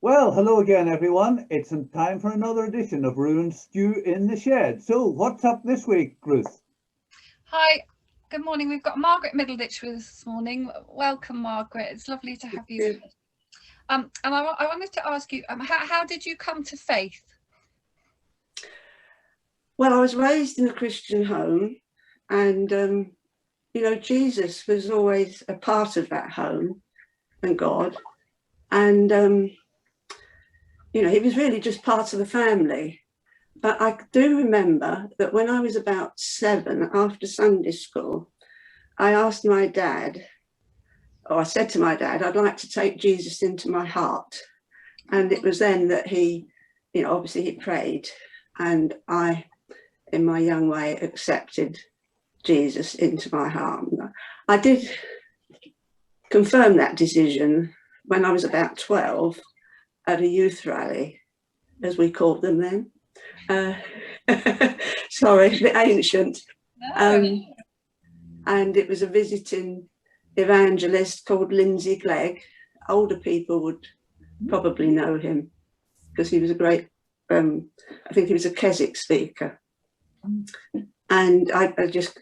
Well, hello again, everyone. It's time for another edition of Ru and Stu in the Shed. So, what's up this week, Ruth? Hi, good morning. We've got Margaret Middleditch with us this morning. Welcome, Margaret. It's lovely to have you. And I wanted to ask you, how did you come to faith? Well, I was raised in a Christian home, and Jesus was always a part of that home, and God, and he was really just part of the family. But I do remember that when I was about 7, after Sunday school, I asked my dad, or I said to my dad, I'd like to take Jesus into my heart. And it was then that he, obviously he prayed, and I, in my young way, accepted Jesus into my heart. I did confirm that decision when I was about 12 at a youth rally, as we called them then. Sorry, a bit ancient. And it was a visiting evangelist called Lindsay Clegg. Older people would probably know him because he was a great, I think he was a Keswick speaker. And I just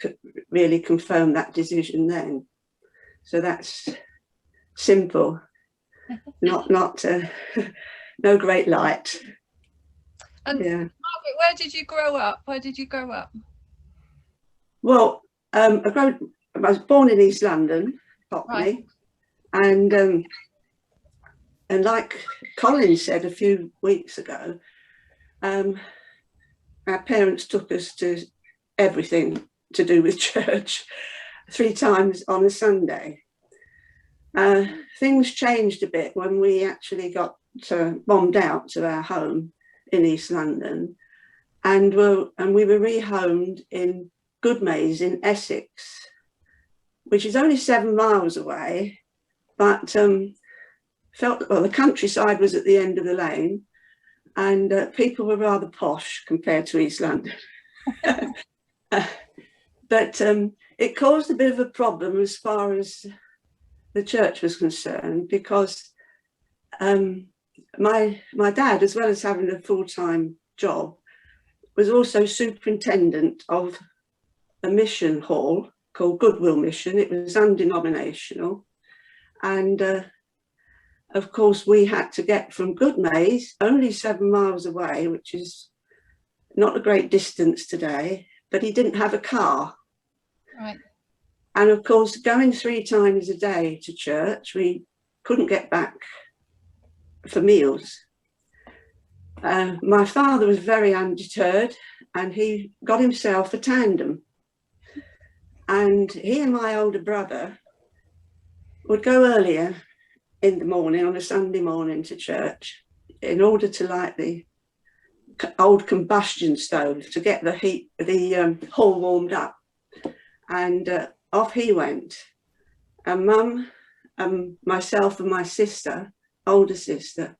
really confirmed that decision then. So that's simple, not no great light. And yeah. Margaret, where did you grow up? Well, I was born in East London, Cockney, right. And like Colin said a few weeks ago, our parents took us to everything to do with church 3 times on a Sunday. Things changed a bit when we actually got bombed out to our home in East London, and we were rehomed in Goodmayes in Essex, which is only 7 miles away, but the countryside was at the end of the lane, and people were rather posh compared to East London. But it caused a bit of a problem as far as the church was concerned, because my dad, as well as having a full-time job, was also superintendent of a mission hall called Goodwill Mission. It was undenominational, and of course we had to get from Goodmayes, only 7 miles away, which is not a great distance today, but he didn't have a car. Right. And of course, going 3 times a day to church, we couldn't get back for meals. My father was very undeterred, and he got himself a tandem. And he and my older brother would go earlier in the morning on a Sunday morning to church in order to light the old combustion stove to get the hall warmed up. And off he went. And Mum and myself and my sister, older sister,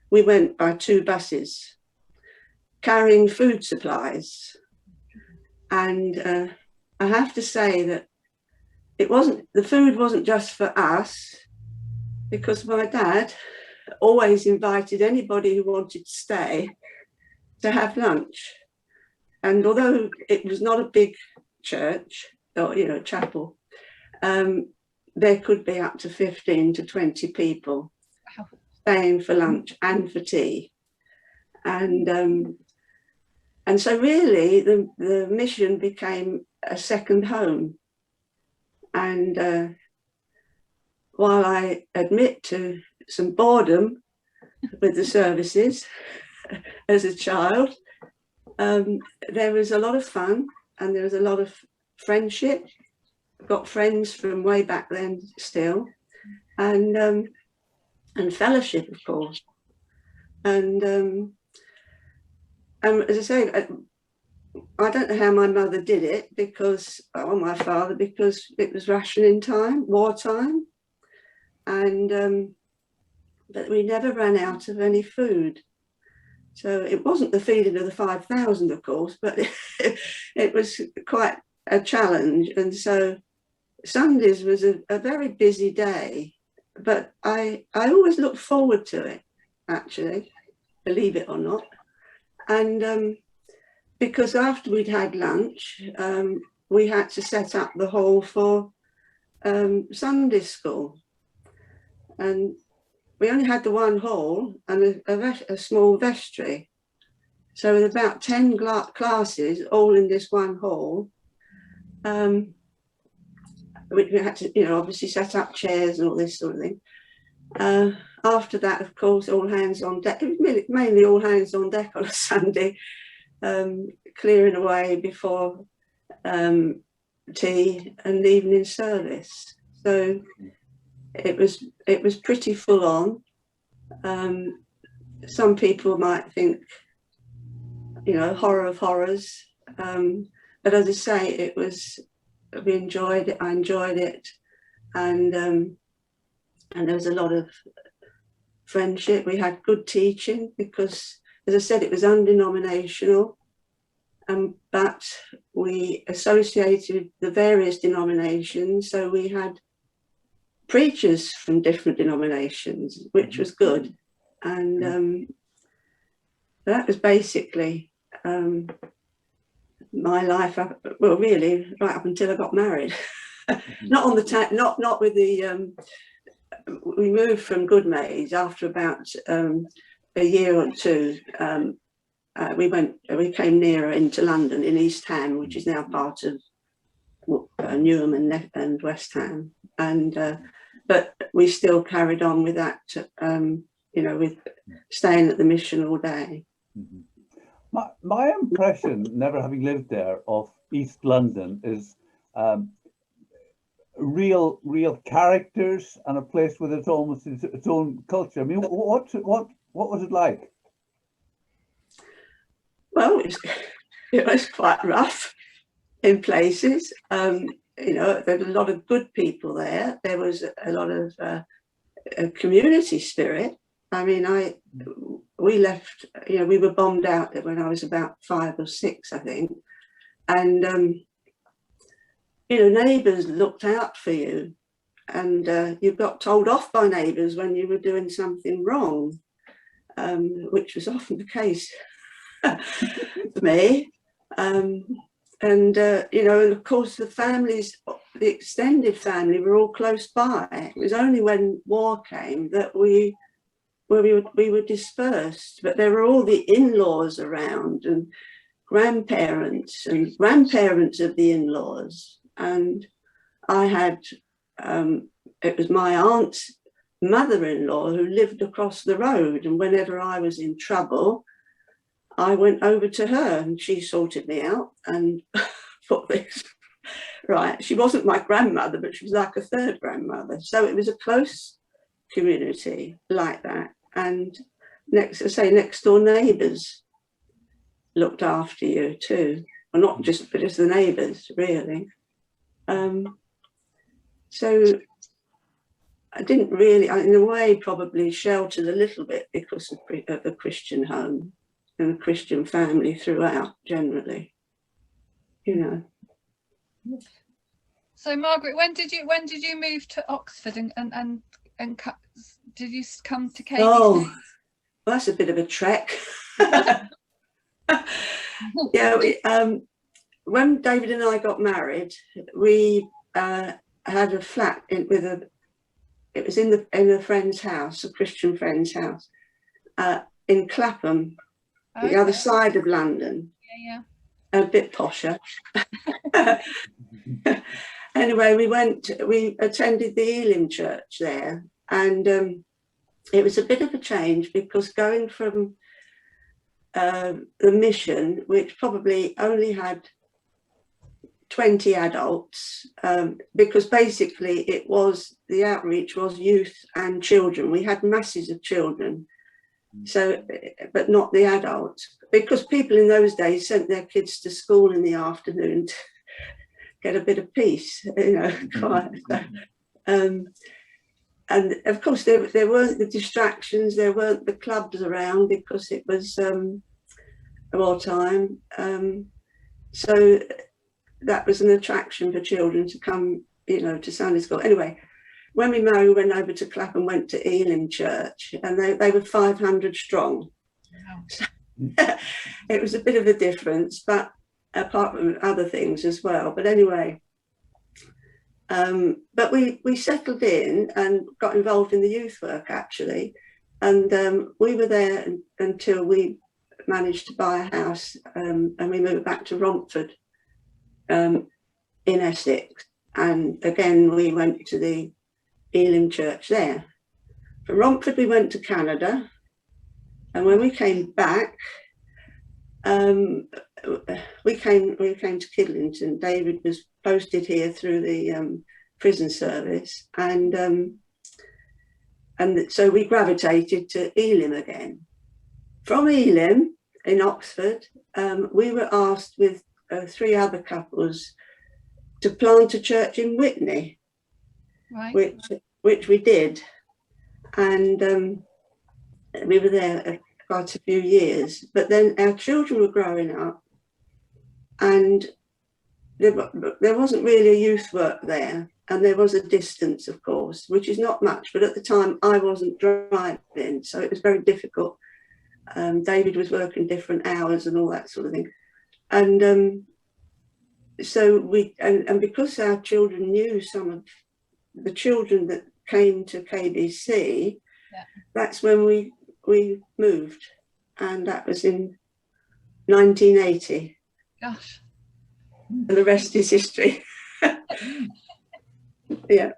we went by 2 buses carrying food supplies. And I have to say that the food wasn't just for us, because my dad always invited anybody who wanted to stay to have lunch. And although it was not a big church or chapel, there could be up to 15 to 20 people staying for lunch and for tea. And so really the mission became a second home. And while I admit to some boredom with the services as a child, there was a lot of fun, and there was a lot of friendship. I've got friends from way back then still, and fellowship, of course. And as I say, I don't know how my mother did it, or my father, because it was rationing time, wartime, and but we never ran out of any food. So it wasn't the feeding of the 5,000, of course, but it was quite a challenge. And so Sundays was a very busy day, but I always looked forward to it. actually, believe it or not. And because after we'd had lunch, we had to set up the hall for Sunday school. And we only had the one hall and a small vestry. So with about 10 classes, all in this one hall, we had to, you know, obviously set up chairs and all this sort of thing. After that, of course, all hands on deck, mainly all hands on deck on a Sunday, clearing away before tea and evening service. So it was pretty full on. Some people might think, you know, horror of horrors, but as I say, we enjoyed it. I enjoyed it, and there was a lot of friendship. We had good teaching because, as I said, it was undenominational, but we associated the various denominations, so we had preachers from different denominations, which was good. And that was basically my life up, well, really right up until I got married. Not on the not with the we moved from Goodmayes after about a year or two. We came nearer into London in East Ham, which is now part of Newham and West Ham, and but we still carried on with that, you know, with staying at the mission all day. My impression, never having lived there, of East London is real characters and a place with its own culture. I mean, what was it like? Well, it was quite rough in places. You know, there were a lot of good people there. There was a lot of a community spirit. I mean, we left, you know, we were bombed out when I was about 5 or 6, I think. And, you know, neighbours looked out for you, and you got told off by neighbours when you were doing something wrong, which was often the case for me. You know, and of course the families, the extended family, were all close by. It was only when war came that we were dispersed, but there were all the in-laws around, and grandparents of the in-laws. And I had, it was my aunt's mother-in-law who lived across the road, and whenever I was in trouble, I went over to her and she sorted me out and put this right. She wasn't my grandmother, but she was like a third grandmother. So it was a close community like that. And next door neighbours looked after you too. Well, not just, but just the neighbours, really. So I didn't really, in a way, probably sheltered a little bit because of a Christian home and a Christian family throughout, generally, you know. So Margaret, when did you move to Oxford and did you come to KBC? Oh, well, that's a bit of a trek. Yeah, when David and I got married, we had a flat it was in a friend's house, a Christian friend's house, in Clapham, the other side of London. Yeah. A bit posher. Anyway, we attended the Elim church there, and it was a bit of a change because going from the mission, which probably only had 20 adults, because basically the outreach was youth and children. We had masses of children, so, but not the adults, because people in those days sent their kids to school in the afternoon to get a bit of peace, you know, quiet. And of course there weren't the distractions, there weren't the clubs around because it was wartime. So that was an attraction for children to come, you know, to Sunday school. Anyway, when we married, we went over to Clapham, went to Elim Church, and they were 500 strong. Wow. So it was a bit of a difference, but apart from other things as well. But anyway, but we settled in and got involved in the youth work, actually. And we were there until we managed to buy a house, and we moved back to Romford in Essex. And again, we went to the Elim Church there. From Romford, we went to Canada. And when we came back, we came to Kidlington. David was posted here through the prison service, and so we gravitated to Elim again. From Elim in Oxford, we were asked with 3 other couples to plant a church in Witney, Right. which we did, and we were there quite a few years. But then our children were growing up, and there wasn't really a youth work there, and there was a distance, of course, which is not much, but at the time I wasn't driving, so it was very difficult. David was working different hours and all that sort of thing, and so we and because our children knew some of the children that came to KBC, Yeah. that's when we moved, and that was in 1980. Gosh. And the rest is history. Yeah.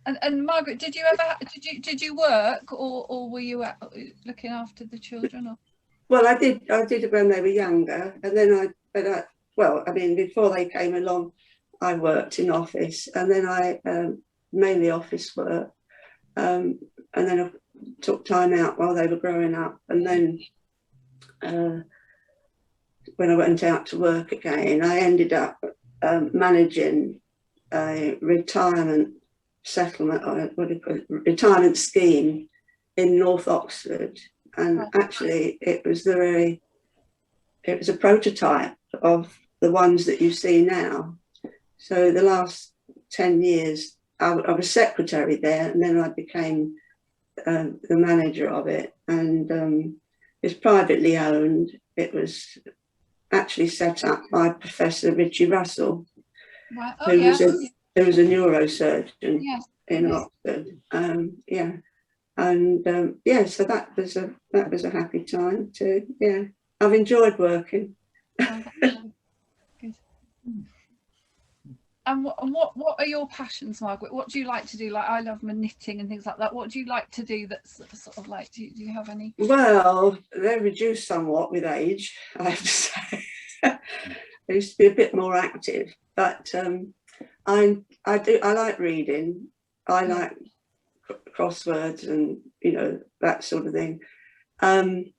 And Margaret, did you work, or were you looking after the children? Or? Well, I did it when they were younger, and then before they came along, I worked in office, and then I mainly office work, and then I took time out while they were growing up, and then when I went out to work again, I ended up managing a retirement settlement, or retirement scheme in North Oxford, and actually it was a prototype of the ones that you see now. So the last 10 years, I was secretary there, and then I became the manager of it, and it's privately owned. It was actually set up by Professor Richie Russell, Right. who was a neurosurgeon. Yes. In Oxford. So that was a happy time too. Yeah, I've enjoyed working. Oh, that's good. And what are your passions, Margaret? What do you like to do? Like, I love my knitting and things like that. What do you like to do that's sort of like, do you have any? Well, they're reduced somewhat with age, I have to say. I used to be a bit more active, but I like reading. I like crosswords and that sort of thing. I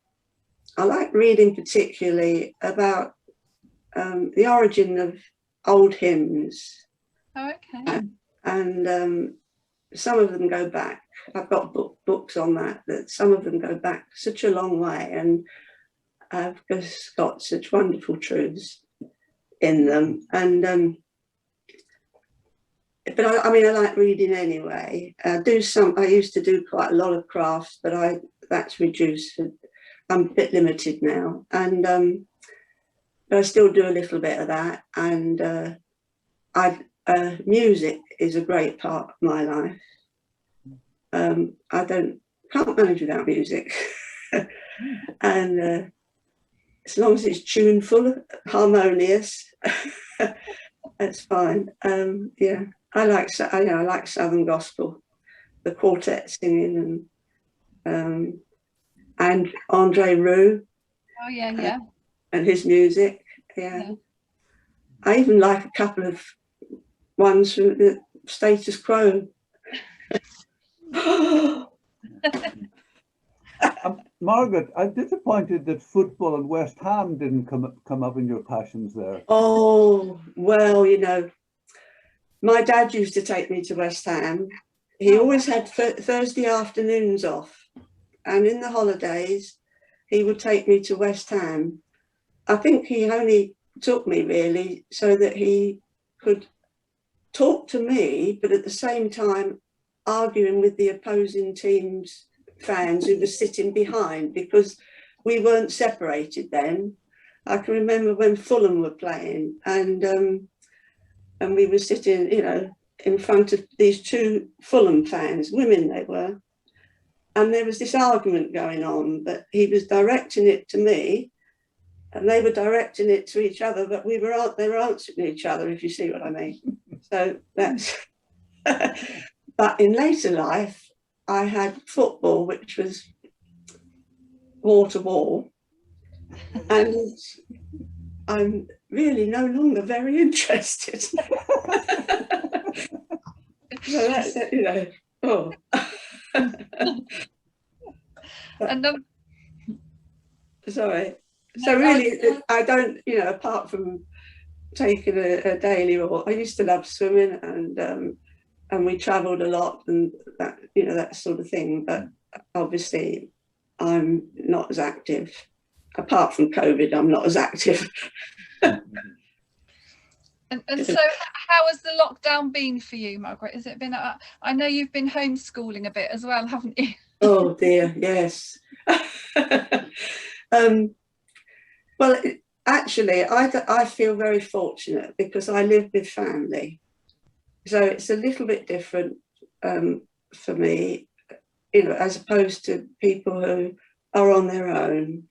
like reading particularly about the origin of old hymns. Oh, okay. And some of them go back. I've got books on that some of them go back such a long way, and I've just got such wonderful truths in them. And but I like reading anyway. I used to do quite a lot of crafts, but that's reduced. I'm a bit limited now, and but I still do a little bit of that. And music is a great part of my life. I can't manage without music, and as long as it's tuneful, harmonious, that's fine. Yeah. I like Southern gospel, the quartet singing, and Andre Ru. Oh yeah. And his music. Yeah. I even like a couple of ones from the Status Quo. Margaret, I'm disappointed that football and West Ham didn't come up in your passions there. Oh, well, my dad used to take me to West Ham. He always had Thursday afternoons off, and in the holidays he would take me to West Ham. I think he only took me really so that he could talk to me, but at the same time arguing with the opposing team's fans who were sitting behind, because we weren't separated then. I can remember when Fulham were playing, and we were sitting, you know, in front of these two Fulham fans, women they were, and there was this argument going on, but he was directing it to me and they were directing it to each other, but they were answering each other, if you see what I mean. So that's but in later life I had football, which was wall to wall, and I'm really no longer very interested. So that's, you know, oh. And Sorry. So really, I don't, you know, apart from taking a daily walk, I used to love swimming, and we travelled a lot, and that, you know, that sort of thing. But obviously, I'm not as active. Apart from COVID, I'm not as active. And so how has the lockdown been for you, Margaret? Has it been, I know you've been homeschooling a bit as well, haven't you? Oh dear, yes. Well, actually, I feel very fortunate because I live with family. So it's a little bit different for me, you know, as opposed to people who are on their own.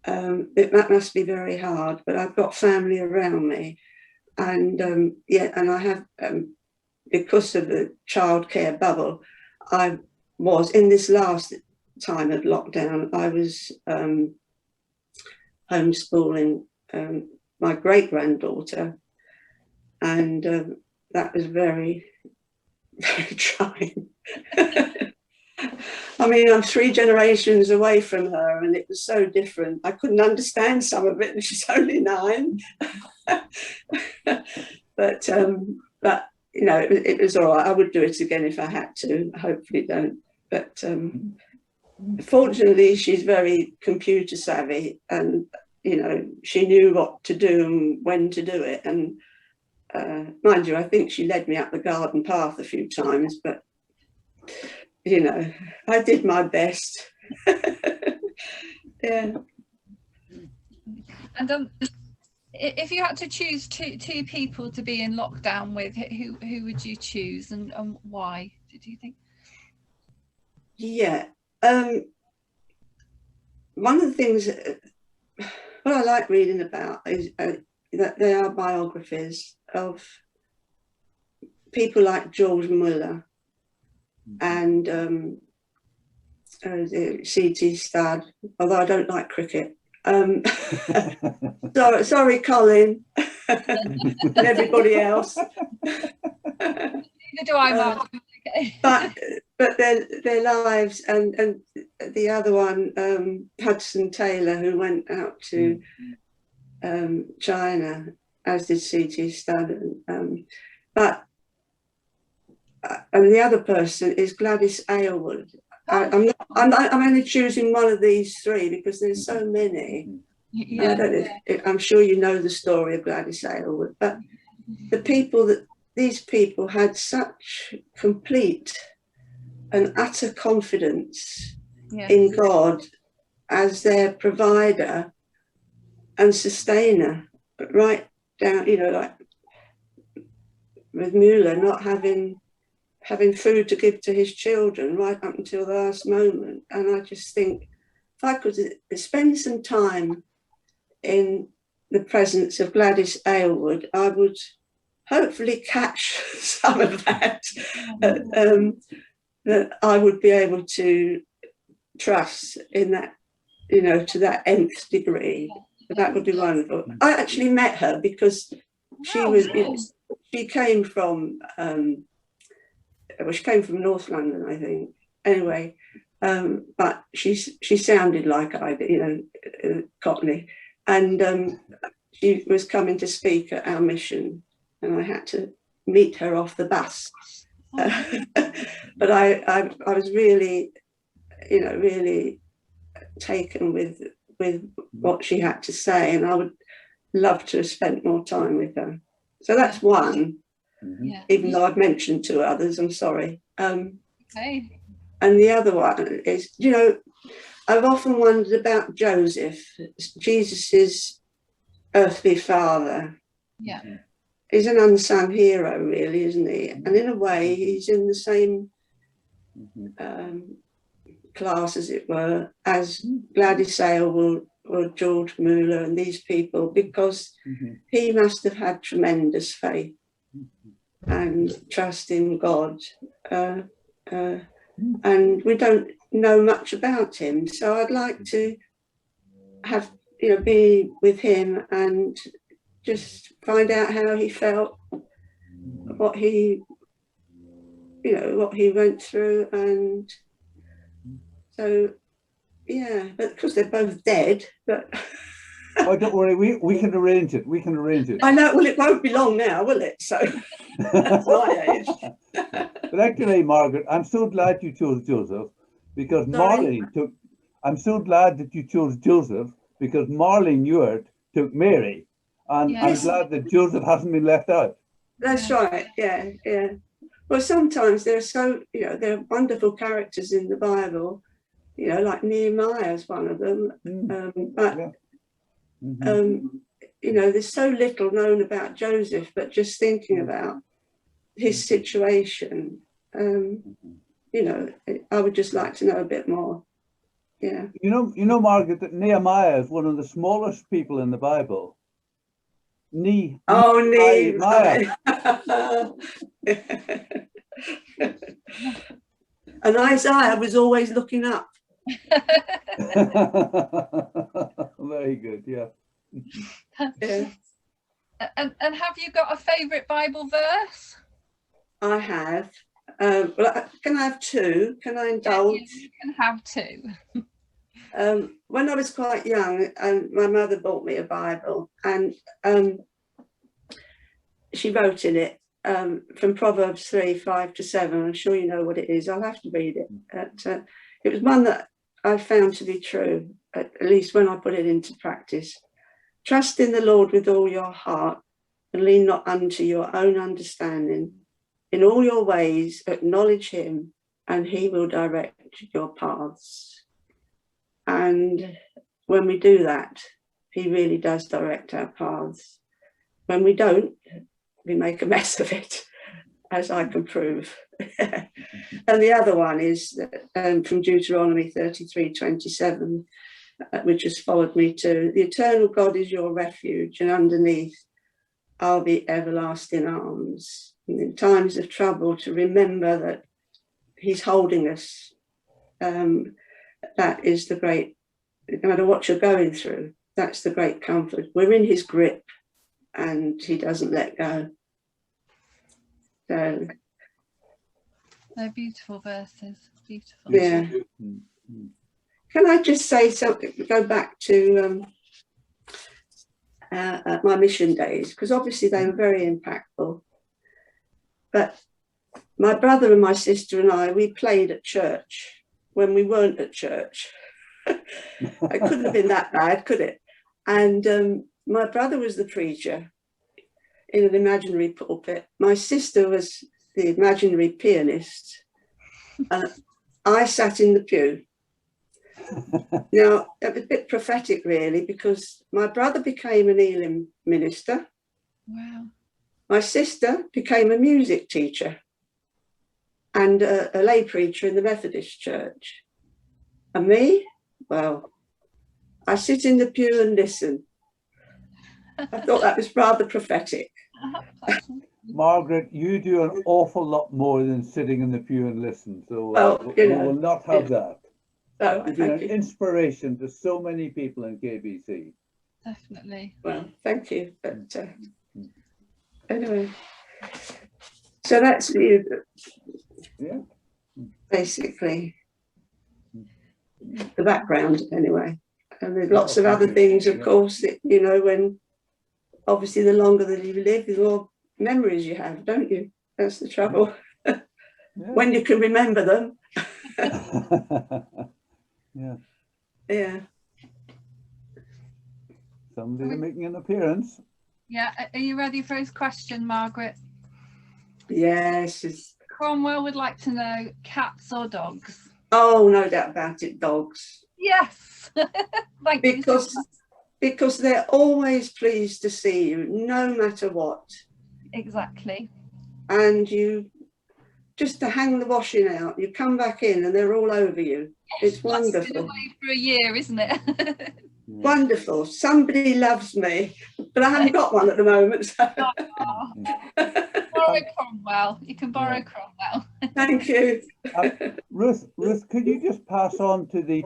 That must be very hard, but I've got family around me. And yeah, and I have, because of the childcare bubble, I was, in this last time of lockdown, I was homeschooling my great-granddaughter, and that was very, very trying. I mean, I'm 3 generations away from her, and it was so different. I couldn't understand some of it, and she's only 9. But you know, it was all right. I would do it again if I had to. Hopefully don't. But fortunately, she's very computer savvy, and you know, she knew what to do and when to do it. And mind you, I think she led me up the garden path a few times, but you know, I did my best. Yeah. And if you had to choose two people to be in lockdown with, who would you choose, and why, did you think? Yeah. One of the things what I like reading about is that there are biographies of people like George Muller and C.T. Studd, although I don't like cricket. Sorry, Colin, and everybody else. Neither do I, Mark. But their lives, and the other one, Hudson Taylor, who went out to China, as did C.T. Studd, but and the other person is Gladys Aylward. I'm only choosing one of these 3 because there's so many. Yeah. I'm sure you know the story of Gladys Aylward, but these people had such complete and utter confidence in God as their provider and sustainer, right down, you know, like with Muller not having food to give to his children right up until the last moment. And I just think if I could spend some time in the presence of Gladys Aylward, I would hopefully catch some of that, that I would be able to trust in that, you know, to that nth degree. That would be wonderful. I actually met her because she came from she came from North London, I think. Anyway, but she sounded like I, you know, Cockney, and she was coming to speak at our mission, and I had to meet her off the bus. But I was really, you know, really taken with what she had to say, and I would love to have spent more time with her. So that's one. Yeah. even though I've mentioned two others, I'm sorry. Okay. And the other one is, you know, I've often wondered about Joseph, Jesus's earthly father. Yeah. He's an unsung hero, really, isn't he? And in a way, he's in the same class, as it were, as Gladys Aylward or George Mueller and these people, because he must have had tremendous faith and trust in God. And we don't know much about him, so I'd like to have, you know, be with him and just find out how he felt, what he, you know, what he went through. And so, yeah, but because they're both dead, but Oh, don't worry, we can arrange it. We can arrange it. I know, well, it won't be long now, will it? So that's my age. But actually, Margaret, I'm so glad you chose Joseph, because Sorry? Marlene took. I'm so glad that you chose Joseph, because Marlene Ewart took Mary, and I'm Yes. glad that Joseph hasn't been left out. That's right, yeah, yeah. Well, sometimes they're so, you know, they're wonderful characters in the Bible, you know, like Nehemiah is one of them. But you know, there's so little known about Joseph, but just thinking about his situation, you know, I would just like to know a bit more. Yeah. You know, Margaret, that Nehemiah is one of the smallest people in the Bible. Nehemiah. And Isaiah was always looking up. Very good, yeah. Yeah. And have you got a favourite Bible verse? I have. Well, can I have two? Can I indulge? Yeah, you can have two. When I was quite young, my mother bought me a Bible, and she wrote in it from Proverbs 3:5-7. I'm sure you know what it is. I'll have to read it. It was one that I found to be true, at least when I put it into practice. Trust in the Lord with all your heart, and lean not unto your own understanding. In all your ways, acknowledge him, and he will direct your paths. And when we do that, he really does direct our paths. When we don't, we make a mess of it, as I can prove. And the other one is from Deuteronomy 33:27, which has followed me too. The eternal God is your refuge, and underneath are the everlasting arms. And in times of trouble, to remember that he's holding us. That is the great, no matter what you're going through, that's the great comfort. We're in his grip and he doesn't let go. So they're beautiful verses. Beautiful. Yeah. Can I just say something, go back to my mission days, because obviously they were very impactful. But my brother and my sister and I, we played at church when we weren't at church. It couldn't have been that bad, could it? And my brother was the preacher in an imaginary pulpit. My sister was the imaginary pianist. And I sat in the pew. Now, it was a bit prophetic, really, because my brother became an Elim minister. Wow. My sister became a music teacher and a lay preacher in the Methodist Church. And me, well, I sit in the pew and listen. I thought that was rather prophetic. Margaret, you do an awful lot more than sitting in the pew and listen. So you we know, will not have that. Oh, You've been thank an you. inspiration to so many people in KBC. Definitely. Well, thank you. But anyway, so that's basically the background anyway. And there's lots of other things, of course, that, you know, when obviously the longer that you live, the more memories you have, don't you? That's the trouble. When you can remember them. Yeah. Somebody's making an appearance. Yeah. Are you ready for his question, Margaret? Yes. Cromwell would like to know, cats or dogs? Oh, no doubt about it, dogs. Yes. Thank you so much. Because they're always pleased to see you, no matter what. Exactly. And you just to hang the washing out, you come back in and they're all over you. Yes, It's that's been wonderful. away for a year, isn't it? Wonderful. Somebody loves me, but I haven't got one at the moment. So. Borrow Cromwell. You can borrow Cromwell. Thank you. Ruth, could you just pass on to the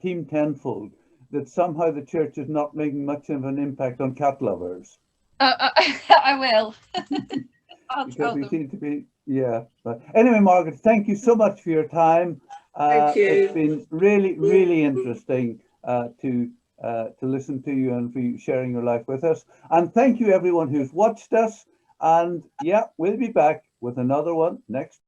Team Tenfold that somehow the church is not making much of an impact on cat lovers? I will. Because we seem to be, yeah. But anyway, Margaret, thank you so much for your time. Thank you. It's been really, really interesting to listen to you and for you sharing your life with us. And thank you everyone who's watched us. And yeah, we'll be back with another one next